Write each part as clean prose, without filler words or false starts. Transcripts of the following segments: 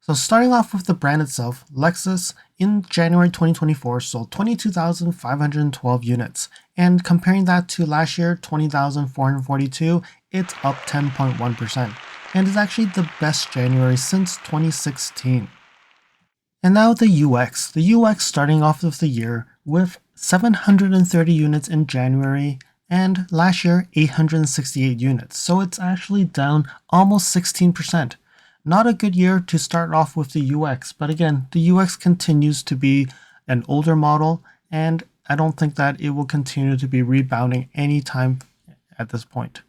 So starting off with the brand itself, Lexus in January 2024 sold 22,512 units, and comparing that to last year, 20,442, it's up 10.1%, and is actually the best January since 2016. And now the UX. The UX starting off of the year with 730 units in January, and last year 868 units, so it's actually down almost 16%. Not a good year to start off with the UX, but again, the UX continues to be an older model, and I don't think that it will continue to be rebounding anytime at this point.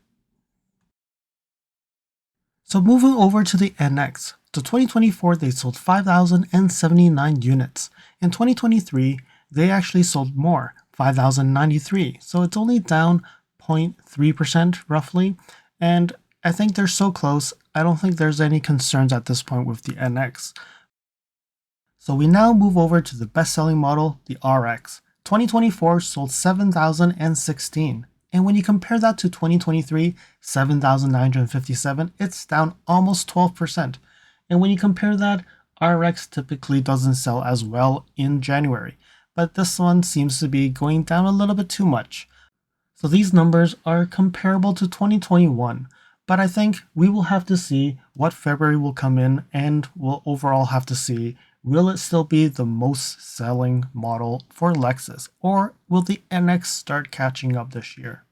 So moving over to the NX, so 2024 they sold 5,079 units. In 2023, they actually sold more, 5,093. So it's only down 0.3% roughly, and I think they're so close, I don't think there's any concerns at this point with the NX. So we now move over to the best-selling model, the RX. 2024 sold 7,016. And when you compare that to 2023, 7,957, it's down almost 12%. And when you compare that, RX typically doesn't sell as well in January, but this one seems to be going down a little bit too much. So these numbers are comparable to 2021, but I think we will have to see what February will come in, and we'll overall have to see, will it still be the most selling model for Lexus, or will the NX start catching up this year?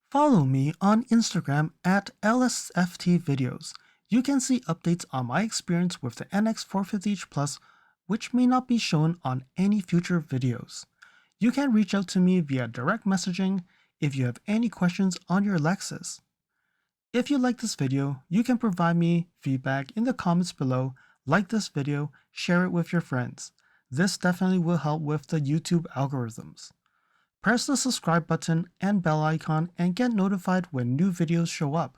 Follow me on Instagram at LSFT Videos. You can see updates on my experience with the NX 450h Plus, which may not be shown on any future videos. You can reach out to me via direct messaging if you have any questions on your Lexus. If you like this video, you can provide me feedback in the comments below, like this video, share it with your friends. This definitely will help with the YouTube algorithms. Press the subscribe button and bell icon and get notified when new videos show up.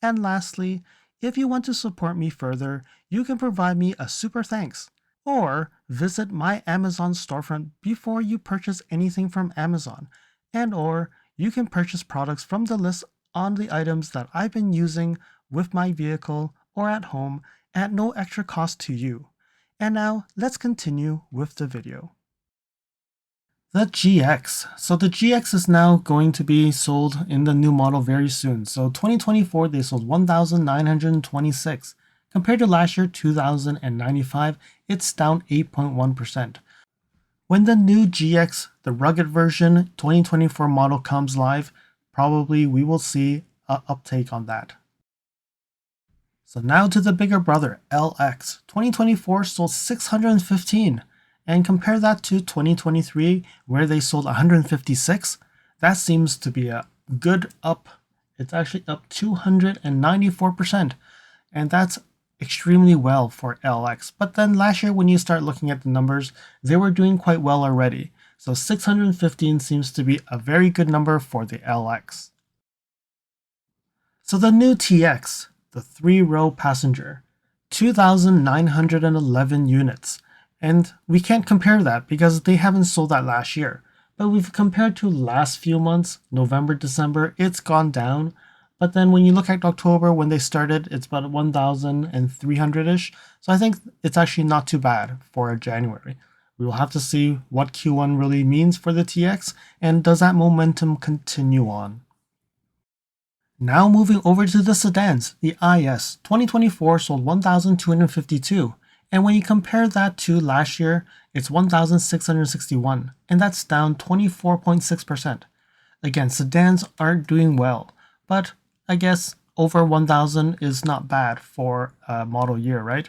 And lastly, if you want to support me further, you can provide me a super thanks, or visit my Amazon storefront before you purchase anything from Amazon, or you can purchase products from the list on the items that I've been using with my vehicle or at home at no extra cost to you. And now let's continue with the video. The GX. So the GX is now going to be sold in the new model very soon. So 2024 they sold 1,926. Compared to last year 2,095, it's down 8.1%. When the new GX, the rugged version 2024 model comes live, probably we will see an uptake on that. So now to the bigger brother, LX. 2024 sold 615, and compare that to 2023 where they sold 156. That seems to be a good up. It's actually up 294%, and that's extremely well for LX. But then last year when you start looking at the numbers, they were doing quite well already. So 615 seems to be a very good number for the LX. So the new TX, the 3-row passenger, 2,911 units. And we can't compare that because they haven't sold that last year. But we've compared to last few months, November, December, it's gone down. But then when you look at October, when they started, it's about 1,300-ish. So I think it's actually not too bad for a January. We will have to see what Q1 really means for the TX, and does that momentum continue on. Now moving over to the sedans, the IS. 2024 sold 1,252, and when you compare that to last year, it's 1,661, and that's down 24.6%. Again, sedans aren't doing well, but I guess over 1,000 is not bad for a model year, right?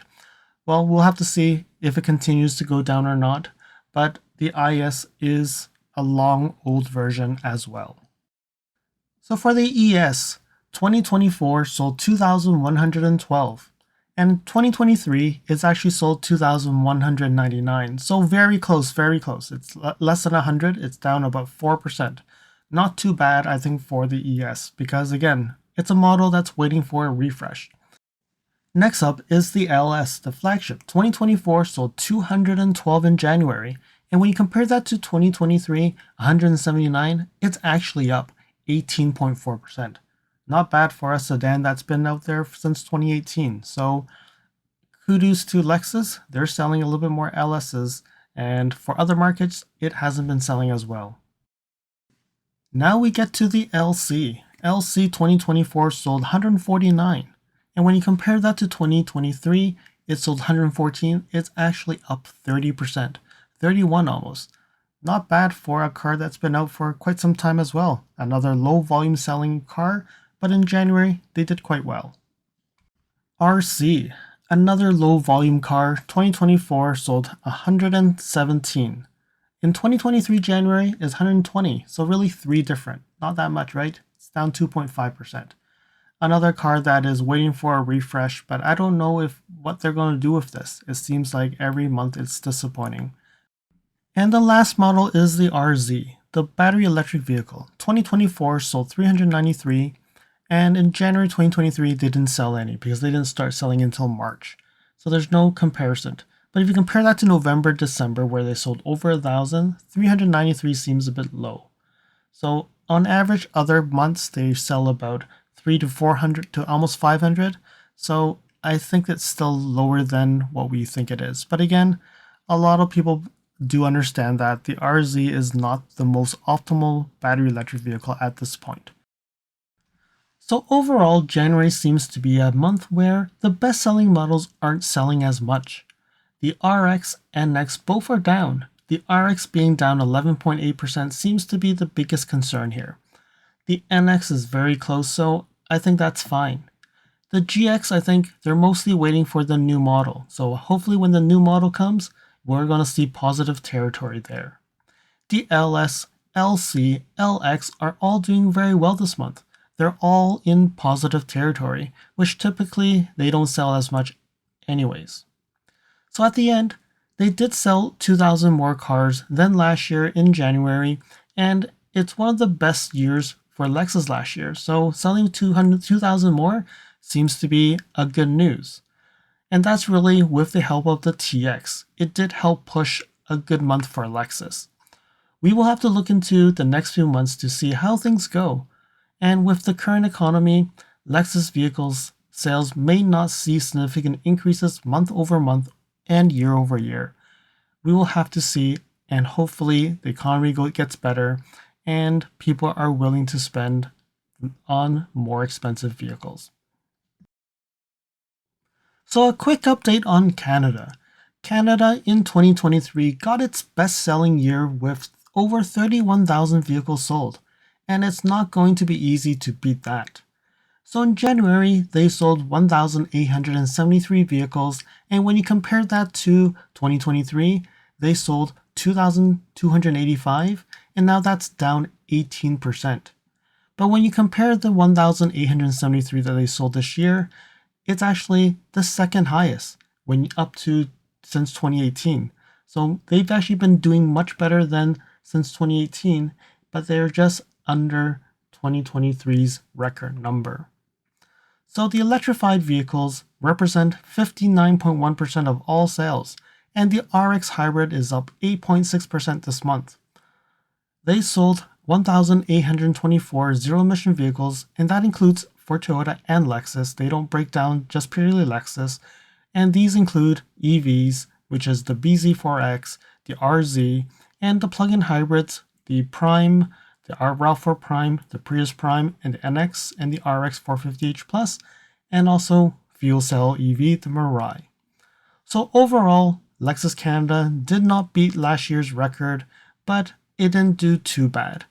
Well, we'll have to see if it continues to go down or not, but the IS is a long old version as well. So for the ES, 2024 sold 2,112, and 2023 it's actually sold 2,199. So very close, very close. It's less than 100, it's down about 4%. Not too bad, I think, for the ES, because again, it's a model that's waiting for a refresh. Next up is the LS, the flagship. 2024 sold 212 in January, and when you compare that to 2023, 179, it's actually up 18.4%. Not bad for a sedan that's been out there since 2018, so Kudos to Lexus, they're selling a little bit more LSs, and for other markets, it hasn't been selling as well. Now we get to the LC. LC 2024 sold 149, and when you compare that to 2023, it sold 114. It's actually up 30%, 31 almost. Not bad for a car that's been out for quite some time as well. Another low volume selling car, but in January, they did quite well. RC, another low volume car, 2024 sold 117. In 2023 January is 120, so really 3 different. Not that much, right? It's down 2.5%. Another car that is waiting for a refresh, but I don't know what they're going to do with this. It seems like every month it's disappointing. And the last model is the RZ, the battery electric vehicle. 2024 sold 393, and in January 2023 they didn't sell any because they didn't start selling until March. So there's no comparison. But if you compare that to November, December, where they sold over 1,000, 393 seems a bit low. So on average, other months they sell about 300 to 400 to almost 500. So I think it's still lower than what we think it is. But again, a lot of people do understand that the RZ is not the most optimal battery electric vehicle at this point. So overall, January seems to be a month where the best-selling models aren't selling as much. The RX and NX both are down. The RX being down 11.8% seems to be the biggest concern here. The NX is very close, so I think that's fine. The GX, I think they're mostly waiting for the new model. So hopefully when the new model comes, we're going to see positive territory there. The LS, LC, LX are all doing very well this month. They're all in positive territory, which typically they don't sell as much anyways. So at the end, they did sell 2,000 more cars than last year in January, and it's one of the best years for Lexus last year. So selling 2,000 more seems to be a good news. And that's really with the help of the TX. It did help push a good month for Lexus. We will have to look into the next few months to see how things go. And with the current economy, Lexus vehicles sales may not see significant increases month over month and year over year. We will have to see, and hopefully the economy gets better and people are willing to spend on more expensive vehicles. So a quick update on Canada. Canada in 2023 got its best-selling year with over 31,000 vehicles sold, and it's not going to be easy to beat that. So in January, they sold 1,873 vehicles, and when you compare that to 2023, they sold 2,285, and now that's down 18%. But when you compare the 1,873 that they sold this year, it's actually the second highest up to since 2018. So they've actually been doing much better than since 2018, but they're just under 2023's record number. So the electrified vehicles represent 59.1% of all sales, and the RX hybrid is up 8.6% this month. They sold 1,824 zero-emission vehicles, and that includes for Toyota and Lexus. They don't break down just purely Lexus, and these include EVs, which is the BZ4X, the RZ, and the plug-in hybrids, the Prime, the RAV4 Prime, the Prius Prime, and the NX, and the RX 450h Plus, and also fuel cell EV, the Mirai. So overall, Lexus Canada did not beat last year's record, but it didn't do too bad.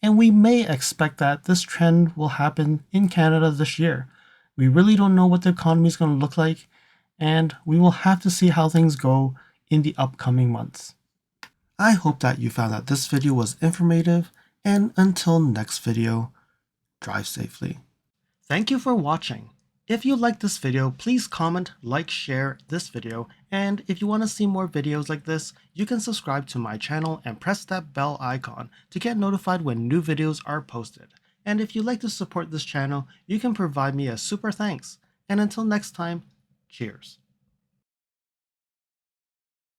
And we may expect that this trend will happen in Canada this year. We really don't know what the economy is going to look like, and we will have to see how things go in the upcoming months. I hope that you found that this video was informative, and until next video, drive safely. Thank you for watching. If you liked this video, please comment, like, share this video, and if you want to see more videos like this, you can subscribe to my channel and press that bell icon to get notified when new videos are posted. And if you'd like to support this channel, you can provide me a super thanks. And until next time, cheers.